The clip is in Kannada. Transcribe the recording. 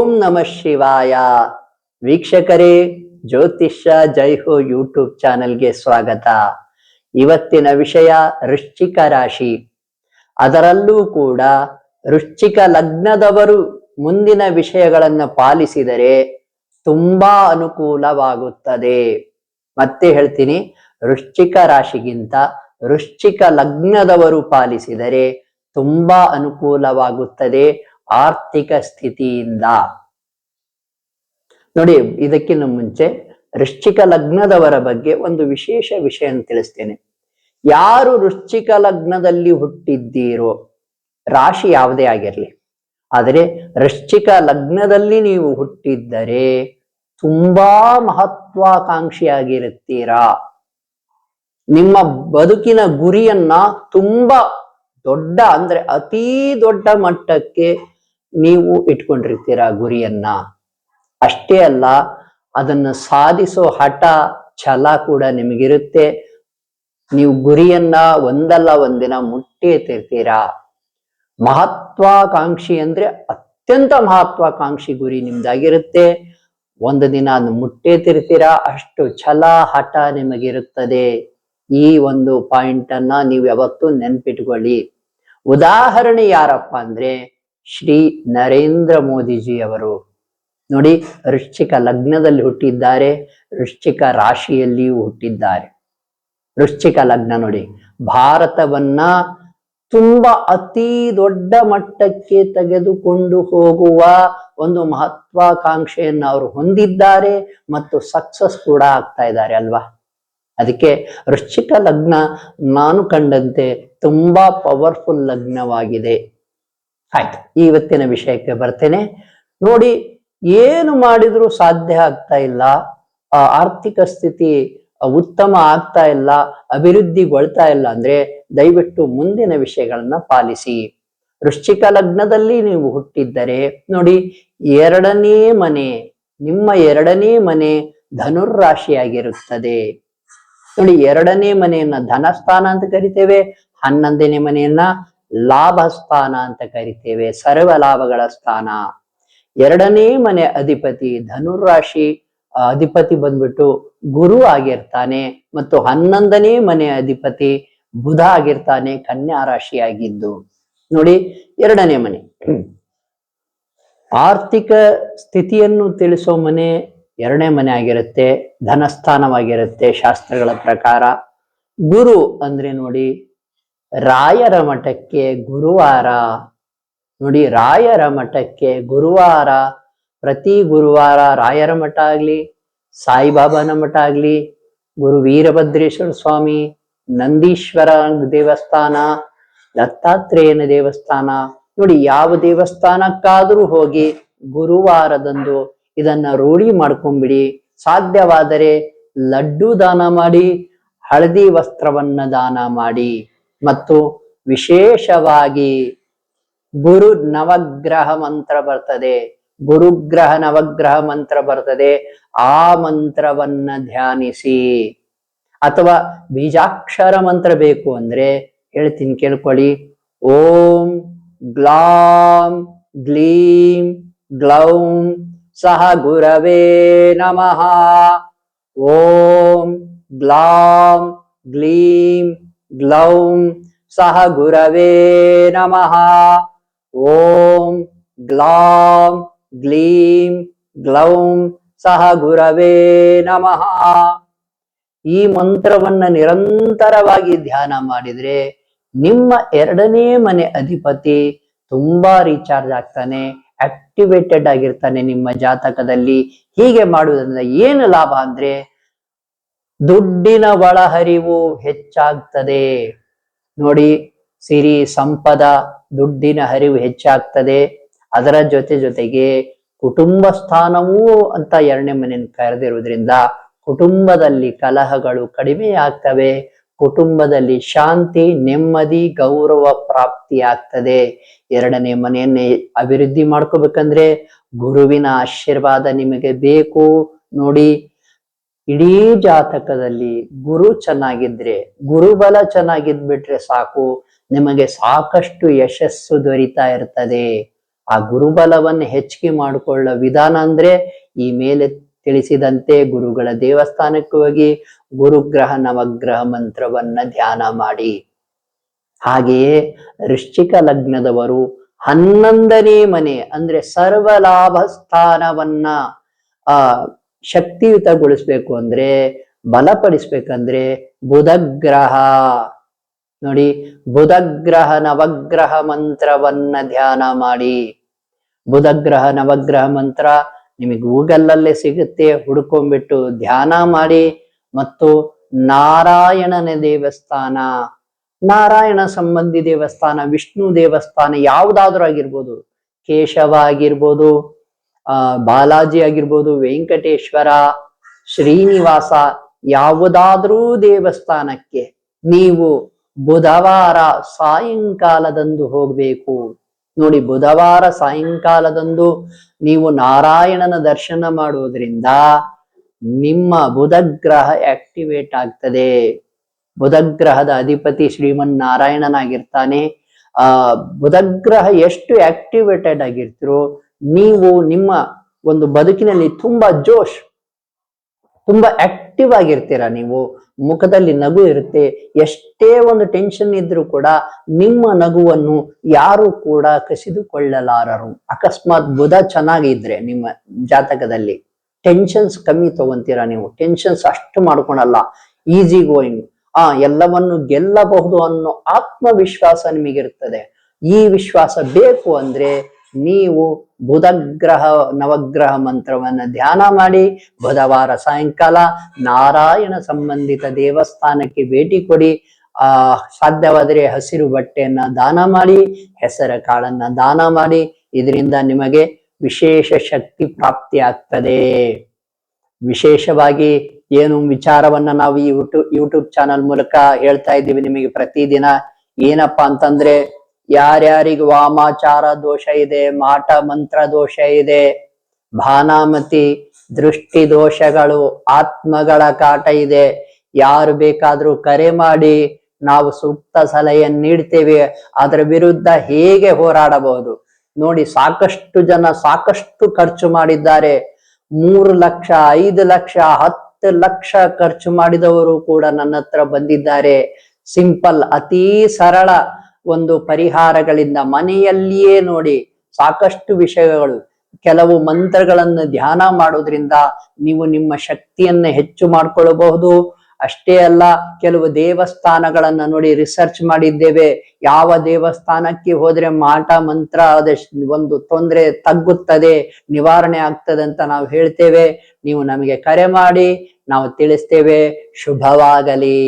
ಓಂ ನಮಃ ಶಿವಾಯ. ವೀಕ್ಷಕರೇ, ಜ್ಯೋತಿಷ್ಯ ಜೈ ಹೋ ಯೂಟ್ಯೂಬ್ ಚಾನೆಲ್ಗೆ ಸ್ವಾಗತ. ಇವತ್ತಿನ ವಿಷಯ ವೃಶ್ಚಿಕ ರಾಶಿ. ಅದರಲ್ಲೂ ಕೂಡ ವೃಶ್ಚಿಕ ಲಗ್ನದವರು ಮುಂದಿನ ವಿಷಯಗಳನ್ನು ಪಾಲಿಸಿದರೆ ತುಂಬಾ ಅನುಕೂಲವಾಗುತ್ತದೆ. ಮತ್ತೆ ಹೇಳ್ತೀನಿ, ವೃಶ್ಚಿಕ ರಾಶಿಗಿಂತ ವೃಶ್ಚಿಕ ಲಗ್ನದವರು ಪಾಲಿಸಿದರೆ ತುಂಬಾ ಅನುಕೂಲವಾಗುತ್ತದೆ ಆರ್ಥಿಕ ಸ್ಥಿತಿಯಿಂದ. ನೋಡಿ, ಇದಕ್ಕಿಂತ ಮುಂಚೆ ವೃಶ್ಚಿಕ ಲಗ್ನದವರ ಬಗ್ಗೆ ಒಂದು ವಿಶೇಷ ವಿಷಯ ತಿಳಿಸ್ತೇನೆ. ಯಾರು ವೃಶ್ಚಿಕ ಲಗ್ನದಲ್ಲಿ ಹುಟ್ಟಿದ್ದೀರೋ, ರಾಶಿ ಯಾವುದೇ ಆಗಿರಲಿ, ಆದರೆ ವೃಶ್ಚಿಕ ಲಗ್ನದಲ್ಲಿ ನೀವು ಹುಟ್ಟಿದ್ದರೆ ತುಂಬಾ ಮಹತ್ವಾಕಾಂಕ್ಷಿಯಾಗಿರುತ್ತೀರಾ. ನಿಮ್ಮ ಬದುಕಿನ ಗುರಿಯನ್ನ ತುಂಬಾ ದೊಡ್ಡ, ಅಂದ್ರೆ ಅತೀ ದೊಡ್ಡ ಮಟ್ಟಕ್ಕೆ ನೀವು ಇಟ್ಕೊಂಡಿರ್ತೀರಾ ಗುರಿಯನ್ನ. ಅಷ್ಟೇ ಅಲ್ಲ, ಅದನ್ನು ಸಾಧಿಸೋ ಹಠ ಛಲ ಕೂಡ ನಿಮಗಿರುತ್ತೆ. ನೀವು ಗುರಿಯನ್ನ ಒಂದಲ್ಲ ಒಂದಿನ ಮುಟ್ಟೇತಿರ್ತೀರಾ. ಮಹತ್ವಾಕಾಂಕ್ಷಿ ಅಂದ್ರೆ ಅತ್ಯಂತ ಮಹತ್ವಾಕಾಂಕ್ಷಿ ಗುರಿ ನಿಮ್ದಾಗಿರುತ್ತೆ. ಒಂದು ದಿನ ಅದನ್ನು ಮುಟ್ಟೇತಿರ್ತೀರಾ. ಅಷ್ಟು ಛಲ ಹಠ ನಿಮಗಿರುತ್ತದೆ. ಈ ಒಂದು ಪಾಯಿಂಟ್ ಅನ್ನ ನೀವು ಯಾವತ್ತೂ ನೆನ್ಪಿಟ್ಕೊಳ್ಳಿ. ಉದಾಹರಣೆ ಯಾರಪ್ಪ ಅಂದ್ರೆ ಶ್ರೀ ನರೇಂದ್ರ ಮೋದಿಜಿ ಅವರು. ನೋಡಿ, ವೃಶ್ಚಿಕ ಲಗ್ನದಲ್ಲಿ ಹುಟ್ಟಿದ್ದಾರೆ, ವೃಶ್ಚಿಕ ರಾಶಿಯಲ್ಲಿಯೂ ಹುಟ್ಟಿದ್ದಾರೆ. ವೃಶ್ಚಿಕ ಲಗ್ನ ನೋಡಿ, ಭಾರತವನ್ನ ತುಂಬಾ ಅತಿ ದೊಡ್ಡ ಮಟ್ಟಕ್ಕೆ ತೆಗೆದುಕೊಂಡು ಹೋಗುವ ಒಂದು ಮಹತ್ವಾಕಾಂಕ್ಷೆಯನ್ನು ಅವರು ಹೊಂದಿದ್ದಾರೆ ಮತ್ತು ಸಕ್ಸಸ್ ಕೂಡ ಆಗ್ತಾ ಇದ್ದಾರೆ ಅಲ್ವಾ. ಅದಕ್ಕೆ ವೃಶ್ಚಿಕ ಲಗ್ನ ನಾನು ಕಂಡಂತೆ ತುಂಬಾ ಪವರ್ಫುಲ್ ಲಗ್ನವಾಗಿದೆ. ಆಯ್ತು, ಇವತ್ತಿನ ವಿಷಯಕ್ಕೆ ಬರ್ತೇನೆ. ನೋಡಿ, ಏನು ಮಾಡಿದ್ರೂ ಸಾಧ್ಯ ಆಗ್ತಾ ಇಲ್ಲ, ಆರ್ಥಿಕ ಸ್ಥಿತಿ ಉತ್ತಮ ಆಗ್ತಾ ಇಲ್ಲ, ಅಭಿವೃದ್ಧಿಗೊಳ್ತಾ ಇಲ್ಲ ಅಂದ್ರೆ ದಯವಿಟ್ಟು ಮುಂದಿನ ವಿಷಯಗಳನ್ನ ಪಾಲಿಸಿ. ವೃಶ್ಚಿಕ ಲಗ್ನದಲ್ಲಿ ನೀವು ಹುಟ್ಟಿದ್ದರೆ ನೋಡಿ, ಎರಡನೇ ಮನೆ, ನಿಮ್ಮ ಎರಡನೇ ಮನೆ ಧನುರ್ರಾಶಿಯಾಗಿರುತ್ತದೆ. ನೋಡಿ, ಎರಡನೇ ಮನೆಯನ್ನ ಧನಸ್ಥಾನ ಅಂತ ಕರಿತೇವೆ, 11ನೇ ಮನೆಯನ್ನ ಲಾಭ ಸ್ಥಾನ ಅಂತ ಕರಿತೇವೆ, ಸರ್ವ ಲಾಭಗಳ ಸ್ಥಾನ. ಎರಡನೇ ಮನೆ ಅಧಿಪತಿ ಧನುರಾಶಿ ಅಧಿಪತಿ ಬಂದ್ಬಿಟ್ಟು ಗುರು ಆಗಿರ್ತಾನೆ, ಮತ್ತು 11ನೇ ಮನೆ ಅಧಿಪತಿ ಬುಧ ಆಗಿರ್ತಾನೆ, ಕನ್ಯಾ ರಾಶಿಯಾಗಿದ್ದು. ನೋಡಿ, ಎರಡನೇ ಮನೆ ಆರ್ಥಿಕ ಸ್ಥಿತಿಯನ್ನು ತಿಳಿಸೋ ಮನೆ ಎರಡನೇ ಮನೆ ಆಗಿರುತ್ತೆ, ಧನಸ್ಥಾನವಾಗಿರುತ್ತೆ ಶಾಸ್ತ್ರಗಳ ಪ್ರಕಾರ. ಗುರು ಅಂದ್ರೆ ನೋಡಿ, ರಾಯರ ಮಠಕ್ಕೆ ಗುರುವಾರ. ನೋಡಿ, ರಾಯರ ಮಠಕ್ಕೆ ಗುರುವಾರ, ಪ್ರತಿ ಗುರುವಾರ ರಾಯರ ಮಠ ಆಗ್ಲಿ, ಸಾಯಿಬಾಬಾನ ಮಠ ಆಗ್ಲಿ, ಗುರು ವೀರಭದ್ರೇಶ್ವರ ಸ್ವಾಮಿ, ನಂದೀಶ್ವರ ದೇವಸ್ಥಾನ, ದತ್ತಾತ್ರೇಯನ ದೇವಸ್ಥಾನ, ನೋಡಿ ಯಾವ ದೇವಸ್ಥಾನಕ್ಕಾದ್ರೂ ಹೋಗಿ ಗುರುವಾರದಂದು ಇದನ್ನ ರೂಢಿ ಮಾಡ್ಕೊಂಡ್ಬಿಡಿ. ಸಾಧ್ಯವಾದರೆ ಲಡ್ಡು ದಾನ ಮಾಡಿ, ಹಳದಿ ವಸ್ತ್ರವನ್ನ ದಾನ ಮಾಡಿ, ಮತ್ತು ವಿಶೇಷವಾಗಿ ಗುರು ನವಗ್ರಹ ಮಂತ್ರ ಬರ್ತದೆ, ಗುರುಗ್ರಹ ನವಗ್ರಹ ಮಂತ್ರ ಬರ್ತದೆ, ಆ ಮಂತ್ರವನ್ನ ಧ್ಯಾನಿಸಿ. ಅಥವಾ ಬೀಜಾಕ್ಷರ ಮಂತ್ರ ಬೇಕು ಅಂದ್ರೆ ಹೇಳ್ತೀನಿ, ಕೇಳ್ಕೊಳ್ಳಿ. ಓಂ ಗ್ಲಾಂ ಗ್ಲೀಂ ಗ್ಲೌಂ ಸಹ ಗುರವೇ ನಮಃ. ಓಂ ಗ್ಲಾಂ ಗ್ಲೀಂ ಗ್ಲೌಂ ಸಹ ಗುರವೇ ನಮಃ. ಓಂ ಗ್ಲಾಂ ಗ್ಲೀಂ ಗ್ಲೌಂ ಸಹ ಗುರವೇ ನಮಃ. ಈ ಮಂತ್ರವನ್ನ ನಿರಂತರವಾಗಿ ಧ್ಯಾನ ಮಾಡಿದ್ರೆ ನಿಮ್ಮ ಎರಡನೇ ಮನೆ ಅಧಿಪತಿ ತುಂಬಾ ರೀಚಾರ್ಜ್ ಆಗ್ತಾನೆ, ಆಕ್ಟಿವೇಟೆಡ್ ಆಗಿರ್ತಾನೆ ನಿಮ್ಮ ಜಾತಕದಲ್ಲಿ. ಹೀಗೆ ಮಾಡುವುದರಿಂದ ಏನು ಲಾಭ ಅಂದ್ರೆ ದುಡ್ಡಿನ ಒಳಹರಿವು ಹೆಚ್ಚಾಗ್ತದೆ. ನೋಡಿ, ಸಿರಿ ಸಂಪದ, ದುಡ್ಡಿನ ಹರಿವು ಹೆಚ್ಚಾಗ್ತದೆ. ಅದರ ಜೊತೆಗೆ ಕುಟುಂಬ ಸ್ಥಾನವೂ ಅಂತ ಎರಡನೇ ಮನೆಯನ್ನು ಕರೆದಿರುವುದರಿಂದ ಕುಟುಂಬದಲ್ಲಿ ಕಲಹಗಳು ಕಡಿಮೆ ಆಗ್ತವೆ, ಕುಟುಂಬದಲ್ಲಿ ಶಾಂತಿ, ನೆಮ್ಮದಿ, ಗೌರವ ಪ್ರಾಪ್ತಿ ಆಗ್ತದೆ. ಎರಡನೇ ಮನೆಯನ್ನೇ ಅಭಿವೃದ್ಧಿ ಮಾಡ್ಕೋಬೇಕಂದ್ರೆ ಗುರುವಿನ ಆಶೀರ್ವಾದ ನಿಮಗೆ ಬೇಕು. ನೋಡಿ, ಇಡೀ ಜಾತಕದಲ್ಲಿ ಗುರು ಚೆನ್ನಾಗಿದ್ರೆ, ಗುರುಬಲ ಚೆನ್ನಾಗಿದ್ಬಿಟ್ರೆ ಸಾಕು, ನಿಮಗೆ ಸಾಕಷ್ಟು ಯಶಸ್ಸು ದೊರೀತಾ ಇರ್ತದೆ. ಆ ಗುರುಬಲವನ್ನು ಹೆಚ್ಚಿಗೆ ಮಾಡಿಕೊಳ್ಳೋ ವಿಧಾನ ಅಂದ್ರೆ ಈ ಮೇಲೆ ತಿಳಿಸಿದಂತೆ ಗುರುಗಳ ದೇವಸ್ಥಾನಕ್ಕೆ ಹೋಗಿ ಗುರುಗ್ರಹ ನವಗ್ರಹ ಮಂತ್ರವನ್ನ ಧ್ಯಾನ ಮಾಡಿ. ಹಾಗೆಯೇ ವೃಶ್ಚಿಕ ಲಗ್ನದವರು 11ನೇ ಮನೆ ಅಂದ್ರೆ ಸರ್ವಲಾಭ ಸ್ಥಾನವನ್ನ ಶಕ್ತಿಯುತಗೊಳಿಸ್ಬೇಕು ಅಂದ್ರೆ, ಬಲಪಡಿಸ್ಬೇಕಂದ್ರೆ ಬುಧಗ್ರಹ ನೋಡಿ, ಬುಧಗ್ರಹ ನವಗ್ರಹ ಮಂತ್ರವನ್ನ ಧ್ಯಾನ ಮಾಡಿ. ಬುಧಗ್ರಹ ನವಗ್ರಹ ಮಂತ್ರ ನಿಮಗೆ ಗೂಗಲ್ ಅಲ್ಲೇ ಸಿಗುತ್ತೆ, ಹುಡ್ಕೊಂಡ್ಬಿಟ್ಟು ಧ್ಯಾನ ಮಾಡಿ. ಮತ್ತು ನಾರಾಯಣನ ದೇವಸ್ಥಾನ, ನಾರಾಯಣ ಸಂಬಂಧಿ ದೇವಸ್ಥಾನ, ವಿಷ್ಣು ದೇವಸ್ಥಾನ ಯಾವುದಾದ್ರೂ ಆಗಿರ್ಬೋದು, ಕೇಶವ ಆಗಿರ್ಬೋದು, ಬಾಲಾಜಿ ಆಗಿರ್ಬೋದು, ವೆಂಕಟೇಶ್ವರ, ಶ್ರೀನಿವಾಸ, ಯಾವುದಾದ್ರೂ ದೇವಸ್ಥಾನಕ್ಕೆ ನೀವು ಬುಧವಾರ ಸಾಯಂಕಾಲದಂದು ಹೋಗ್ಬೇಕು. ನೋಡಿ, ಬುಧವಾರ ಸಾಯಂಕಾಲದಂದು ನೀವು ನಾರಾಯಣನ ದರ್ಶನ ಮಾಡುವುದರಿಂದ ನಿಮ್ಮ ಬುಧಗ್ರಹ ಆಕ್ಟಿವೇಟ್ ಆಗ್ತದೆ. ಬುಧಗ್ರಹದ ಅಧಿಪತಿ ಶ್ರೀಮನ್ ನಾರಾಯಣನಾಗಿರ್ತಾನೆ. ಬುಧಗ್ರಹ ಎಷ್ಟು ಆಕ್ಟಿವೇಟೆಡ್ ಆಗಿರ್ತೀರೋ ನೀವು ನಿಮ್ಮ ಒಂದು ಬದುಕಿನಲ್ಲಿ ತುಂಬಾ ಜೋಶ್, ತುಂಬಾ ಆಕ್ಟಿವ್ ಆಗಿರ್ತೀರಾ. ನೀವು ಮುಖದಲ್ಲಿ ನಗು ಇರುತ್ತೆ. ಎಷ್ಟೇ ಒಂದು ಟೆನ್ಷನ್ ಇದ್ರೂ ಕೂಡ ನಿಮ್ಮ ನಗುವನ್ನು ಯಾರು ಕೂಡ ಕಸಿದುಕೊಳ್ಳಲಾರರು. ಅಕಸ್ಮಾತ್ ಬುಧ ಚೆನ್ನಾಗಿದ್ರೆ ನಿಮ್ಮ ಜಾತಕದಲ್ಲಿ ಟೆನ್ಷನ್ಸ್ ಕಮ್ಮಿ ತಗೊಂತೀರಾ. ನೀವು ಟೆನ್ಷನ್ಸ್ ಅಷ್ಟು ಮಾಡ್ಕೊಳಲ್ಲ, ಈಸಿ ಗೋಯಿಂಗ್, ಎಲ್ಲವನ್ನು ಗೆಲ್ಲಬಹುದು ಅನ್ನೋ ಆತ್ಮವಿಶ್ವಾಸ ನಿಮಗಿರ್ತದೆ. ಈ ವಿಶ್ವಾಸ ಬೇಕು ಅಂದ್ರೆ ನೀವು ಬುಧಗ್ರಹ ನವಗ್ರಹ ಮಂತ್ರವನ್ನ ಧ್ಯಾನ ಮಾಡಿ. ಬುಧವಾರ ಸಾಯಂಕಾಲ ನಾರಾಯಣ ಸಂಬಂಧಿತ ದೇವಸ್ಥಾನಕ್ಕೆ ಭೇಟಿ ಕೊಡಿ. ಸಾಧ್ಯವಾದರೆ ಹಸಿರು ಬಟ್ಟೆಯನ್ನ ದಾನ ಮಾಡಿ, ಹೆಸರ ಕಾಳನ್ನ ದಾನ ಮಾಡಿ. ಇದರಿಂದ ನಿಮಗೆ ವಿಶೇಷ ಶಕ್ತಿ ಪ್ರಾಪ್ತಿ ಆಗ್ತದೆ. ವಿಶೇಷವಾಗಿ ಏನು ವಿಚಾರವನ್ನ ನಾವು ಈ ಯೂಟ್ಯೂಬ್ ಚಾನಲ್ ಮೂಲಕ ಹೇಳ್ತಾ ಇದ್ದೀವಿ ನಿಮಗೆ ಪ್ರತಿದಿನ. ಏನಪ್ಪಾ ಅಂತಂದ್ರೆ, ಯಾರ್ಯಾರಿಗೆ ವಾಮಾಚಾರ ದೋಷ ಇದೆ, ಮಾಟ ಮಂತ್ರ ದೋಷ ಇದೆ, ಭಾನಾಮತಿ ದೃಷ್ಟಿ ದೋಷಗಳು, ಆತ್ಮಗಳ ಕಾಟ ಇದೆ, ಯಾರು ಬೇಕಾದ್ರೂ ಕರೆ ಮಾಡಿ, ನಾವು ಸೂಕ್ತ ಸಲಹೆಯನ್ನು ನೀಡ್ತೇವೆ. ಅದರ ವಿರುದ್ಧ ಹೇಗೆ ಹೋರಾಡಬಹುದು ನೋಡಿ. ಸಾಕಷ್ಟು ಜನ ಸಾಕಷ್ಟು ಖರ್ಚು ಮಾಡಿದ್ದಾರೆ. 3 ಲಕ್ಷ, 5 ಲಕ್ಷ, 10 ಲಕ್ಷ ಖರ್ಚು ಮಾಡಿದವರು ಕೂಡ ನನ್ನ ಹತ್ರ ಬಂದಿದ್ದಾರೆ. ಸಿಂಪಲ್, ಅತೀ ಸರಳ ಒಂದು ಪರಿಹಾರಗಳಿಂದ ಮನೆಯಲ್ಲಿಯೇ ನೋಡಿ ಸಾಕಷ್ಟು ವಿಷಯಗಳು. ಕೆಲವು ಮಂತ್ರಗಳನ್ನು ಧ್ಯಾನ ಮಾಡೋದ್ರಿಂದ ನೀವು ನಿಮ್ಮ ಶಕ್ತಿಯನ್ನ ಹೆಚ್ಚು ಮಾಡ್ಕೊಳ್ಳಬಹುದು. ಅಷ್ಟೇ ಅಲ್ಲ, ಕೆಲವು ದೇವಸ್ಥಾನಗಳನ್ನ ನೋಡಿ ರಿಸರ್ಚ್ ಮಾಡಿದ್ದೇವೆ. ಯಾವ ದೇವಸ್ಥಾನಕ್ಕೆ ಹೋದ್ರೆ ಮಾಟ ಮಂತ್ರ ಒಂದು ತೊಂದರೆ ತಗ್ಗುತ್ತದೆ, ನಿವಾರಣೆ ಆಗ್ತದೆ ಅಂತ ನಾವು ಹೇಳ್ತೇವೆ. ನೀವು ನಮಗೆ ಕರೆ ಮಾಡಿ, ನಾವು ತಿಳಿಸ್ತೇವೆ. ಶುಭವಾಗಲಿ.